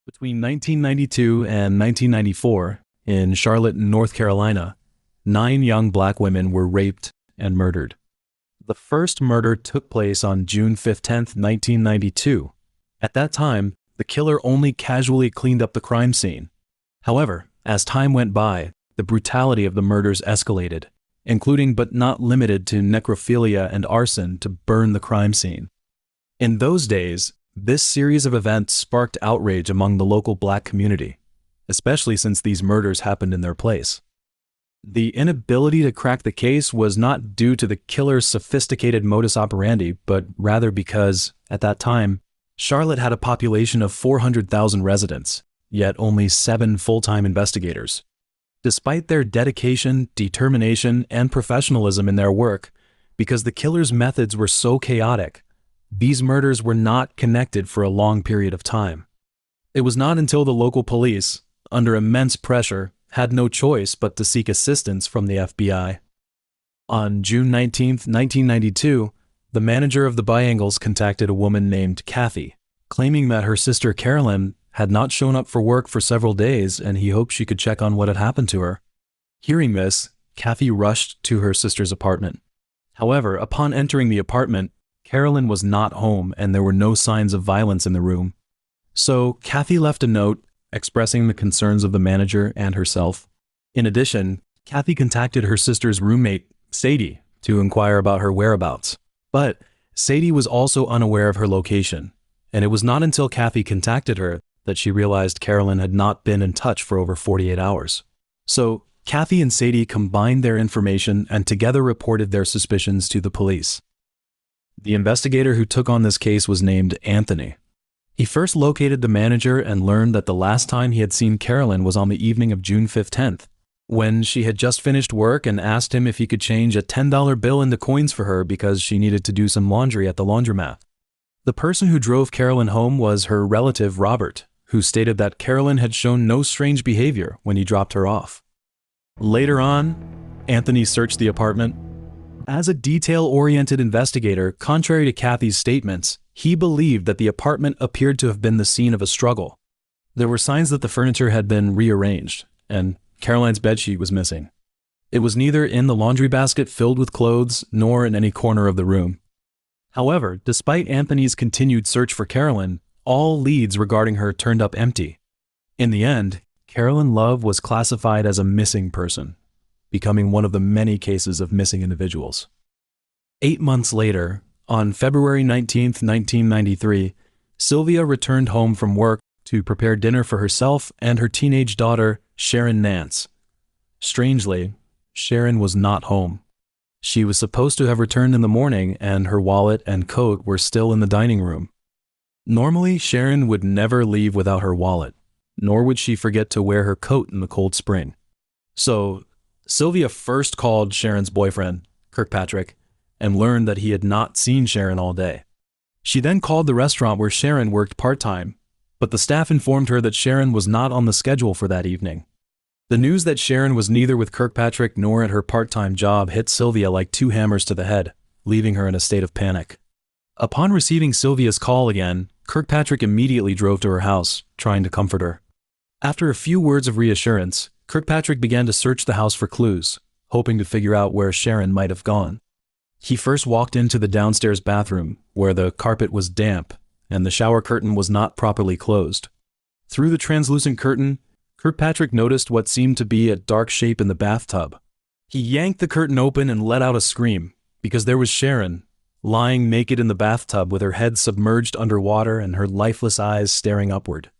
Between 1992 and 1994, in Charlotte, North Carolina, 9 young black women were raped and murdered. The first murder took place on June 15, 1992. At that time, the killer only casually cleaned up the crime scene. However, as time went by, the brutality of the murders escalated, including but not limited to necrophilia and arson to burn the crime scene. In those days, this series of events sparked outrage among the local black community, especially since these murders happened in their place. The inability to crack the case was not due to the killer's sophisticated modus operandi, but rather because, at that time, Charlotte had a population of 400,000 residents, yet only 7 full-time investigators. Despite their dedication, determination, and professionalism in their work, because the killer's methods were so chaotic, these murders were not connected for a long period of time. It was not until the local police, under immense pressure, had no choice but to seek assistance from the FBI. On June 19, 1992, the manager of the Biangles contacted a woman named Kathy, claiming that her sister Carolyn had not shown up for work for several days and he hoped she could check on what had happened to her. Hearing this, Kathy rushed to her sister's apartment. However, upon entering the apartment, Carolyn was not home and there were no signs of violence in the room. So Kathy left a note expressing the concerns of the manager and herself. In addition, Kathy contacted her sister's roommate, Sadie, to inquire about her whereabouts. But Sadie was also unaware of her location, and it was not until Kathy contacted her that she realized Carolyn had not been in touch for over 48 hours. So Kathy and Sadie combined their information and together reported their suspicions to the police. The investigator who took on this case was named Anthony. He first located the manager and learned that the last time he had seen Carolyn was on the evening of June 15th, when she had just finished work and asked him if he could change a $10 bill into coins for her because she needed to do some laundry at the laundromat. The person who drove Carolyn home was her relative Robert, who stated that Carolyn had shown no strange behavior when he dropped her off. Later on, Anthony searched the apartment. As a detail-oriented investigator, contrary to Kathy's statements, he believed that the apartment appeared to have been the scene of a struggle. There were signs that the furniture had been rearranged, and Caroline's bedsheet was missing. It was neither in the laundry basket filled with clothes nor in any corner of the room. However, despite Anthony's continued search for Carolyn, all leads regarding her turned up empty. In the end, Carolyn Love was classified as a missing person, becoming one of the many cases of missing individuals. 8 months later, on February 19, 1993, Sylvia returned home from work to prepare dinner for herself and her teenage daughter, Sharon Nance. Strangely, Sharon was not home. She was supposed to have returned in the morning and her wallet and coat were still in the dining room. Normally, Sharon would never leave without her wallet, nor would she forget to wear her coat in the cold spring. So, Sylvia first called Sharon's boyfriend, Kirkpatrick, and learned that he had not seen Sharon all day. She then called the restaurant where Sharon worked part-time, but the staff informed her that Sharon was not on the schedule for that evening. The news that Sharon was neither with Kirkpatrick nor at her part-time job hit Sylvia like 2 hammers to the head, leaving her in a state of panic. Upon receiving Sylvia's call again, Kirkpatrick immediately drove to her house, trying to comfort her. After a few words of reassurance, Kirkpatrick began to search the house for clues, hoping to figure out where Sharon might have gone. He first walked into the downstairs bathroom, where the carpet was damp and the shower curtain was not properly closed. Through the translucent curtain, Kirkpatrick noticed what seemed to be a dark shape in the bathtub. He yanked the curtain open and let out a scream, because there was Sharon, lying naked in the bathtub with her head submerged underwater and her lifeless eyes staring upward.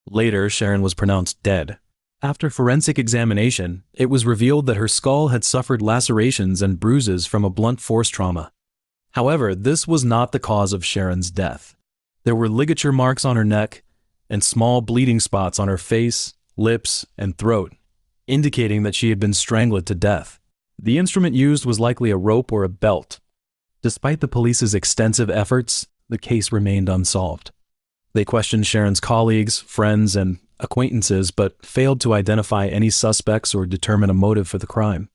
Later, Sharon was pronounced dead. After forensic examination, it was revealed that her skull had suffered lacerations and bruises from a blunt force trauma. However, this was not the cause of Sharon's death. There were ligature marks on her neck and small bleeding spots on her face, lips, and throat, indicating that she had been strangled to death. The instrument used was likely a rope or a belt. Despite the police's extensive efforts, the case remained unsolved. They questioned Sharon's colleagues, friends, and acquaintances, but failed to identify any suspects or determine a motive for the crime.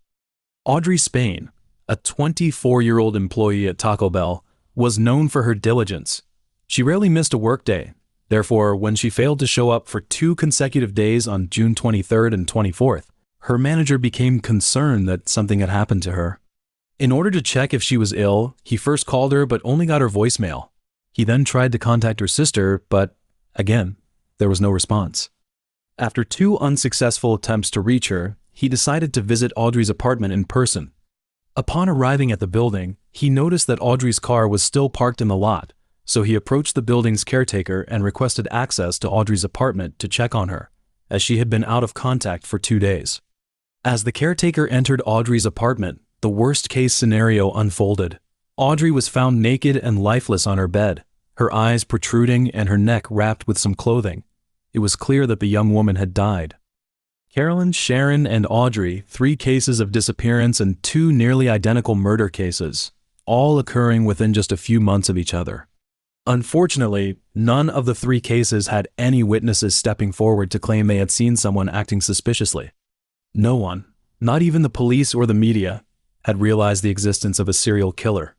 Audrey Spain, a 24-year-old employee at Taco Bell, was known for her diligence. She rarely missed a workday, Therefore, when she failed to show up for 2 consecutive days on June 23rd and 24th, her manager became concerned that something had happened to her. In order to check if she was ill, he first called her but only got her voicemail. He then tried to contact her sister, but again, there was no response. After 2 unsuccessful attempts to reach her, he decided to visit Audrey's apartment in person. Upon arriving at the building, he noticed that Audrey's car was still parked in the lot, so he approached the building's caretaker and requested access to Audrey's apartment to check on her, as she had been out of contact for 2 days. As the caretaker entered Audrey's apartment, the worst-case scenario unfolded. Audrey was found naked and lifeless on her bed, her eyes protruding and her neck wrapped with some clothing. It was clear that the young woman had died. Carolyn, Sharon, and Audrey, 3 cases of disappearance and 2 nearly identical murder cases, all occurring within just a few months of each other. Unfortunately, none of the 3 cases had any witnesses stepping forward to claim they had seen someone acting suspiciously. No one, not even the police or the media, had realized the existence of a serial killer.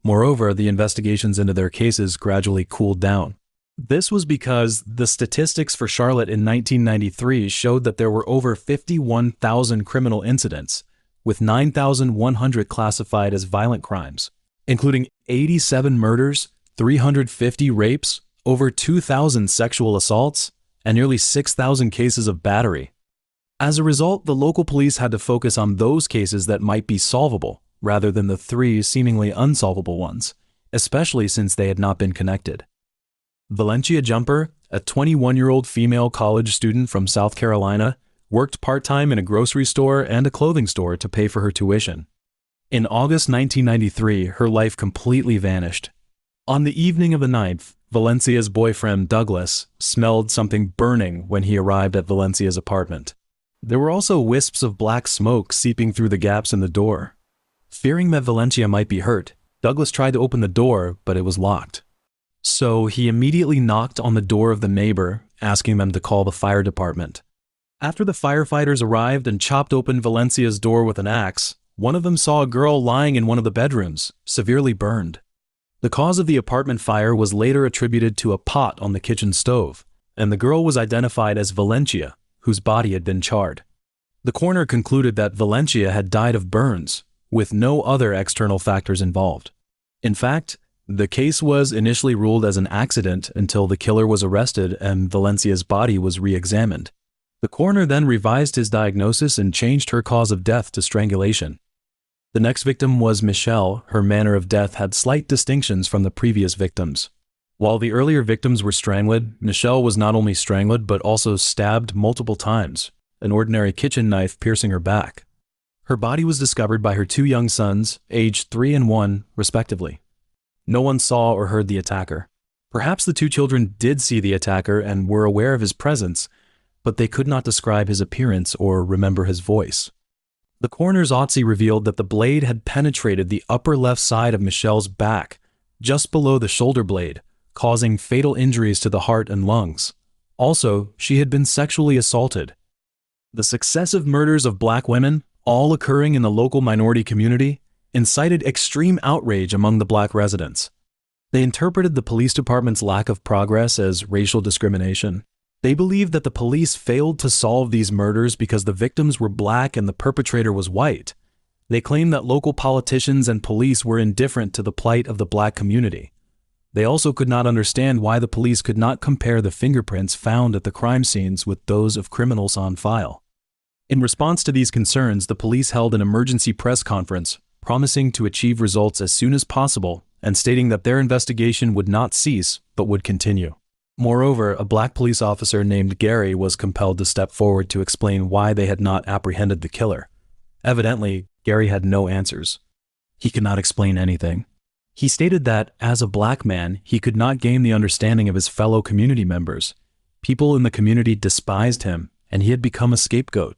Moreover, the investigations into their cases gradually cooled down. This was because the statistics for Charlotte in 1993 showed that there were over 51,000 criminal incidents, with 9,100 classified as violent crimes, including 87 murders, 350 rapes, over 2,000 sexual assaults, and nearly 6,000 cases of battery. As a result, the local police had to focus on those cases that might be solvable, rather than the 3 seemingly unsolvable ones, especially since they had not been connected. Valencia Jumper, a 21-year-old female college student from South Carolina, worked part-time in a grocery store and a clothing store to pay for her tuition. In August 1993, her life completely vanished. On the evening of the 9th, Valencia's boyfriend, Douglas, smelled something burning when he arrived at Valencia's apartment. There were also wisps of black smoke seeping through the gaps in the door. Fearing that Valencia might be hurt, Douglas tried to open the door, but it was locked. So he immediately knocked on the door of the neighbor, asking them to call the fire department. After the firefighters arrived and chopped open Valencia's door with an axe, one of them saw a girl lying in one of the bedrooms, severely burned. The cause of the apartment fire was later attributed to a pot on the kitchen stove, and the girl was identified as Valencia, whose body had been charred. The coroner concluded that Valencia had died of burns, with no other external factors involved. In fact, the case was initially ruled as an accident until the killer was arrested and Valencia's body was re-examined. The coroner then revised his diagnosis and changed her cause of death to strangulation. The next victim was Michelle. Her manner of death had slight distinctions from the previous victims. While the earlier victims were strangled, Michelle was not only strangled but also stabbed multiple times, an ordinary kitchen knife piercing her back. Her body was discovered by her 2 young sons, aged 3 and 1, respectively. No one saw or heard the attacker. Perhaps the 2 children did see the attacker and were aware of his presence, but they could not describe his appearance or remember his voice. The coroner's autopsy revealed that the blade had penetrated the upper left side of Michelle's back, just below the shoulder blade, causing fatal injuries to the heart and lungs. Also, she had been sexually assaulted. The successive murders of black women, all occurring in the local minority community, incited extreme outrage among the black residents. They interpreted the police department's lack of progress as racial discrimination. They believed that the police failed to solve these murders because the victims were black and the perpetrator was white. They claimed that local politicians and police were indifferent to the plight of the black community. They also could not understand why the police could not compare the fingerprints found at the crime scenes with those of criminals on file. In response to these concerns, the police held an emergency press conference, promising to achieve results as soon as possible and stating that their investigation would not cease but would continue. Moreover, a black police officer named Gary was compelled to step forward to explain why they had not apprehended the killer. Evidently, Gary had no answers. He could not explain anything. He stated that, as a black man, he could not gain the understanding of his fellow community members. People in the community despised him, and he had become a scapegoat.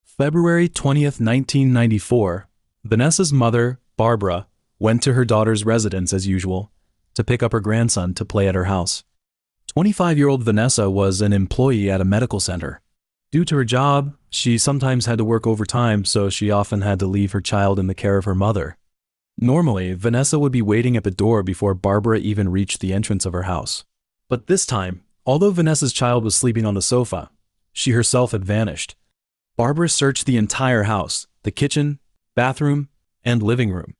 February 20th, 1994, Vanessa's mother, Barbara, went to her daughter's residence as usual to pick up her grandson to play at her house. 25-year-old Vanessa was an employee at a medical center. Due to her job, she sometimes had to work overtime, so she often had to leave her child in the care of her mother. Normally, Vanessa would be waiting at the door before Barbara even reached the entrance of her house. But this time, although Vanessa's child was sleeping on the sofa, she herself had vanished. Barbara searched the entire house, the kitchen, bathroom, and living room.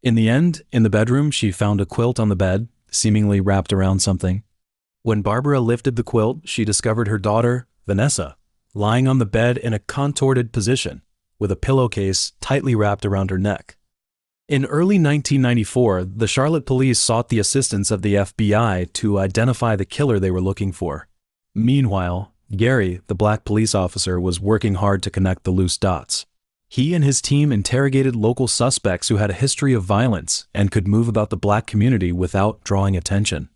In the end, in the bedroom, she found a quilt on the bed, seemingly wrapped around something. When Barbara lifted the quilt, she discovered her daughter, Vanessa, lying on the bed in a contorted position, with a pillowcase tightly wrapped around her neck. In early 1994, the Charlotte police sought the assistance of the FBI to identify the killer they were looking for. Meanwhile, Gary, the black police officer, was working hard to connect the loose dots. He and his team interrogated local suspects who had a history of violence and could move about the black community without drawing attention.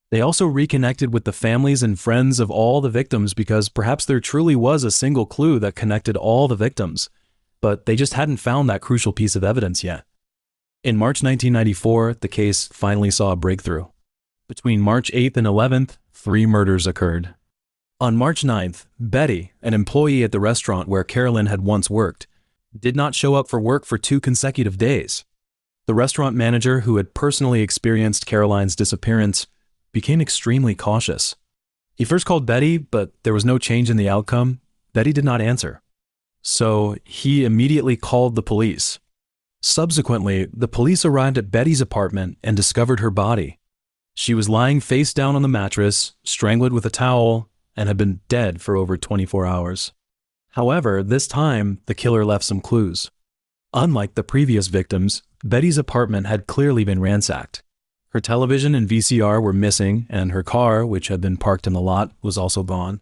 They also reconnected with the families and friends of all the victims because perhaps there truly was a single clue that connected all the victims, but they just hadn't found that crucial piece of evidence yet. In March 1994, the case finally saw a breakthrough. Between March 8th and 11th, 3 murders occurred. On March 9th, Betty, an employee at the restaurant where Carolyn had once worked, did not show up for work for 2 consecutive days. The restaurant manager, who had personally experienced Caroline's disappearance, became extremely cautious. He first called Betty, but there was no change in the outcome. Betty did not answer. So he immediately called the police. Subsequently, the police arrived at Betty's apartment and discovered her body. She was lying face down on the mattress, strangled with a towel, and had been dead for over 24 hours. However, this time, the killer left some clues. Unlike the previous victims, Betty's apartment had clearly been ransacked. Her television and VCR were missing, and her car, which had been parked in the lot, was also gone.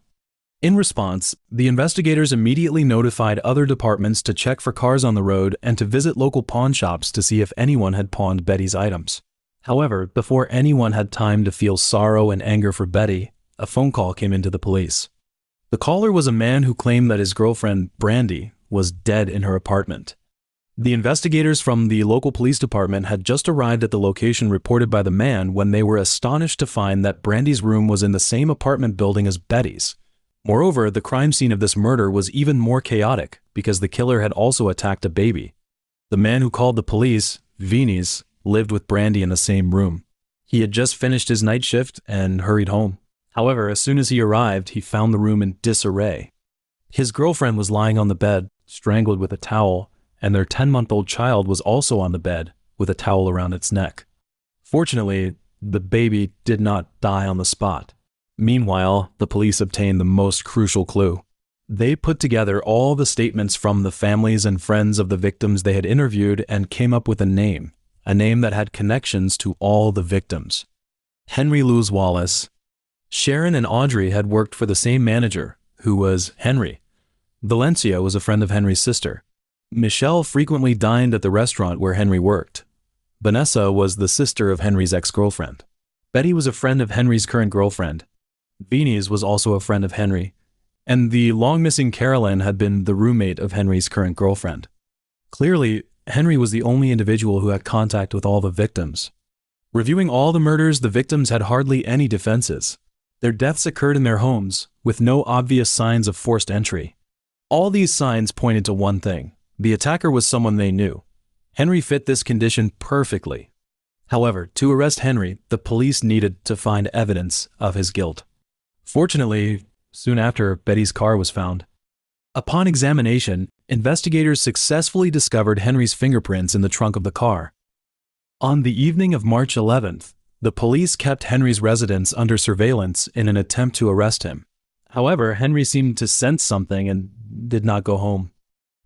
In response, the investigators immediately notified other departments to check for cars on the road and to visit local pawn shops to see if anyone had pawned Betty's items. However, before anyone had time to feel sorrow and anger for Betty, a phone call came into the police. The caller was a man who claimed that his girlfriend, Brandy, was dead in her apartment. The investigators from the local police department had just arrived at the location reported by the man when they were astonished to find that Brandy's room was in the same apartment building as Betty's. Moreover, the crime scene of this murder was even more chaotic because the killer had also attacked a baby. The man who called the police, Vinis, lived with Brandy in the same room. He had just finished his night shift and hurried home. However, as soon as he arrived, he found the room in disarray. His girlfriend was lying on the bed, strangled with a towel, and their 10-month-old child was also on the bed with a towel around its neck. Fortunately, the baby did not die on the spot. Meanwhile, the police obtained the most crucial clue. They put together all the statements from the families and friends of the victims they had interviewed and came up with a name that had connections to all the victims. Henry Louis Wallace. Sharon and Audrey had worked for the same manager, who was Henry. Valencia was a friend of Henry's sister. Michelle frequently dined at the restaurant where Henry worked. Vanessa was the sister of Henry's ex-girlfriend. Betty was a friend of Henry's current girlfriend. Vinis was also a friend of Henry, and the long-missing Carolyn had been the roommate of Henry's current girlfriend. Clearly, Henry was the only individual who had contact with all the victims. Reviewing all the murders, the victims had hardly any defenses. Their deaths occurred in their homes, with no obvious signs of forced entry. All these signs pointed to one thing: the attacker was someone they knew. Henry fit this condition perfectly. However, to arrest Henry, the police needed to find evidence of his guilt. Fortunately, soon after, Betty's car was found. Upon examination, investigators successfully discovered Henry's fingerprints in the trunk of the car. On the evening of March 11th, the police kept Henry's residence under surveillance in an attempt to arrest him. However, Henry seemed to sense something and did not go home.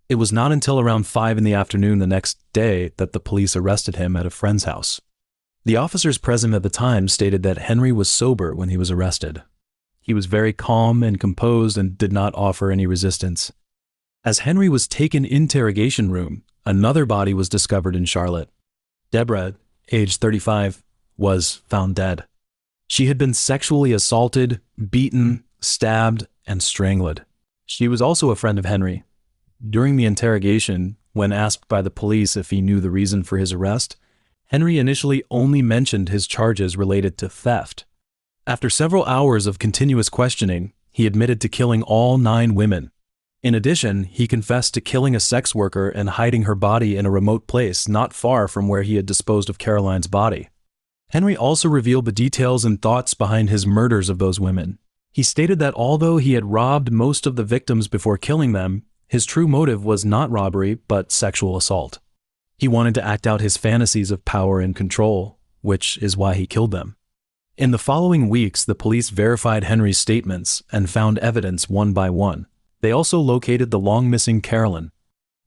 It was not until around 5 in the afternoon the next day that the police arrested him at a friend's house. The officers present at the time stated that Henry was sober when he was arrested. He was very calm and composed and did not offer any resistance. As Henry was taken into interrogation room, another body was discovered in Charlotte. Deborah, age 35, was found dead. She had been sexually assaulted, beaten, stabbed, and strangled. She was also a friend of Henry. During the interrogation, when asked by the police if he knew the reason for his arrest, Henry initially only mentioned his charges related to theft. After several hours of continuous questioning, he admitted to killing all 9 women. In addition, he confessed to killing a sex worker and hiding her body in a remote place not far from where he had disposed of Caroline's body. Henry also revealed the details and thoughts behind his murders of those women. He stated that although he had robbed most of the victims before killing them, his true motive was not robbery but sexual assault. He wanted to act out his fantasies of power and control, which is why he killed them. In the following weeks, the police verified Henry's statements and found evidence one by one. They also located the long-missing Carolyn.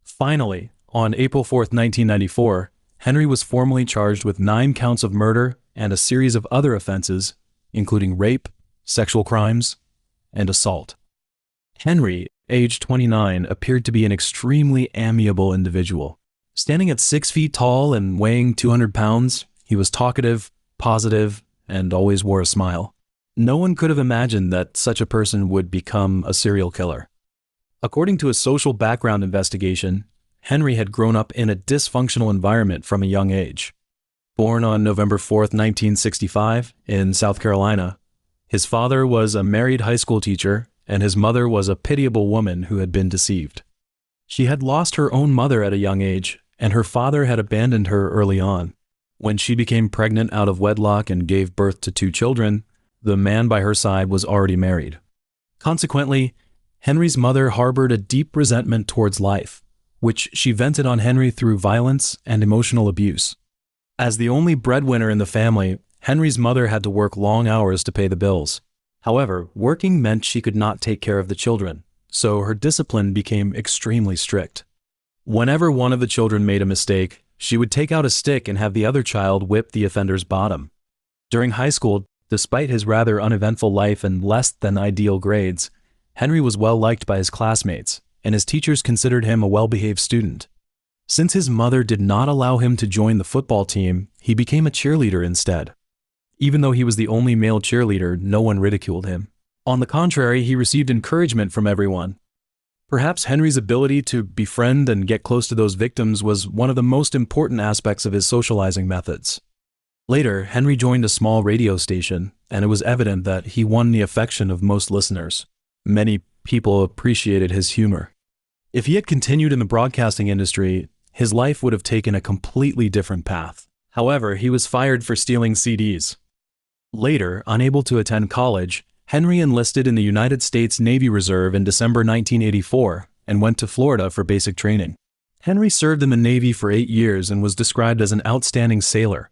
Finally, on April 4, 1994, Henry was formally charged with 9 counts of murder and a series of other offenses, including rape, sexual crimes, and assault. Henry, age 29, appeared to be an extremely amiable individual. Standing at 6 feet tall and weighing 200 pounds, he was talkative, positive, and always wore a smile. No one could have imagined that such a person would become a serial killer. According to a social background investigation, Henry had grown up in a dysfunctional environment from a young age. Born on November 4, 1965, in South Carolina, his father was a married high school teacher, and his mother was a pitiable woman who had been deceived. She had lost her own mother at a young age, and her father had abandoned her early on. When she became pregnant out of wedlock and gave birth to 2 children, the man by her side was already married. Consequently, Henry's mother harbored a deep resentment towards life, which she vented on Henry through violence and emotional abuse. As the only breadwinner in the family, Henry's mother had to work long hours to pay the bills. However, working meant she could not take care of the children, so her discipline became extremely strict. Whenever one of the children made a mistake, she would take out a stick and have the other child whip the offender's bottom. During high school, despite his rather uneventful life and less than ideal grades, Henry was well liked by his classmates, and his teachers considered him a well-behaved student. Since his mother did not allow him to join the football team, he became a cheerleader instead. Even though he was the only male cheerleader, no one ridiculed him. On the contrary, he received encouragement from everyone. Perhaps Henry's ability to befriend and get close to those victims was one of the most important aspects of his socializing methods. Later, Henry joined a small radio station, and it was evident that he won the affection of most listeners. Many people appreciated his humor. If he had continued in the broadcasting industry, his life would have taken a completely different path. However, he was fired for stealing CDs. Later, unable to attend college, Henry enlisted in the United States Navy Reserve in December 1984 and went to Florida for basic training. Henry served in the Navy for 8 years and was described as an outstanding sailor.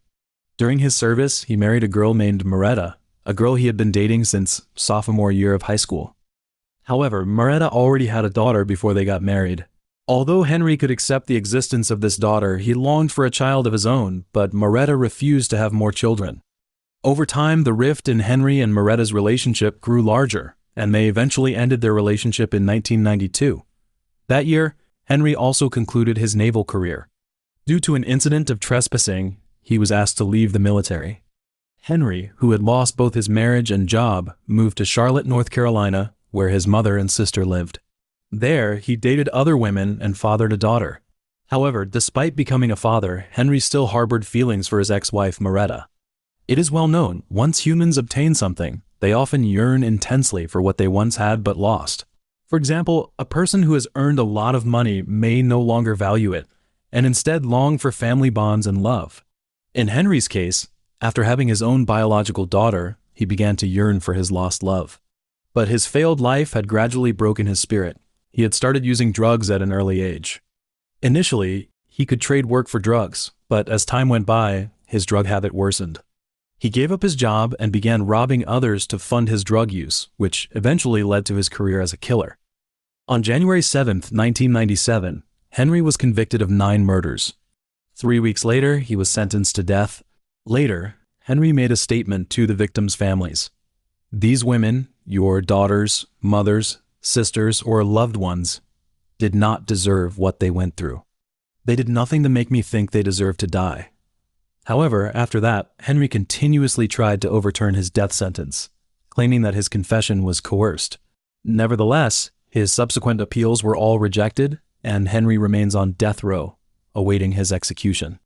During his service, he married a girl named Moretta, a girl he had been dating since sophomore year of high school. However, Moretta already had a daughter before they got married. Although Henry could accept the existence of this daughter, he longed for a child of his own, but Moretta refused to have more children. Over time, the rift in Henry and Moretta's relationship grew larger, and they eventually ended their relationship in 1992. That year, Henry also concluded his naval career. Due to an incident of trespassing, he was asked to leave the military. Henry, who had lost both his marriage and job, moved to Charlotte, North Carolina, where his mother and sister lived. There, he dated other women and fathered a daughter. However, despite becoming a father, Henry still harbored feelings for his ex-wife, Moretta. It is well known, once humans obtain something, they often yearn intensely for what they once had but lost. For example, a person who has earned a lot of money may no longer value it, and instead long for family bonds and love. In Henry's case, after having his own biological daughter, he began to yearn for his lost love. But his failed life had gradually broken his spirit. He had started using drugs at an early age. Initially, he could trade work for drugs, but as time went by, his drug habit worsened. He gave up his job and began robbing others to fund his drug use, which eventually led to his career as a killer. On January 7, 1997, Henry was convicted of 9 murders. 3 weeks later, he was sentenced to death. Later, Henry made a statement to the victims' families. These women, your daughters, mothers, sisters, or loved ones, did not deserve what they went through. They did nothing to make me think they deserved to die. However, after that, Henry continuously tried to overturn his death sentence, claiming that his confession was coerced. Nevertheless, his subsequent appeals were all rejected, and Henry remains on death row, awaiting his execution.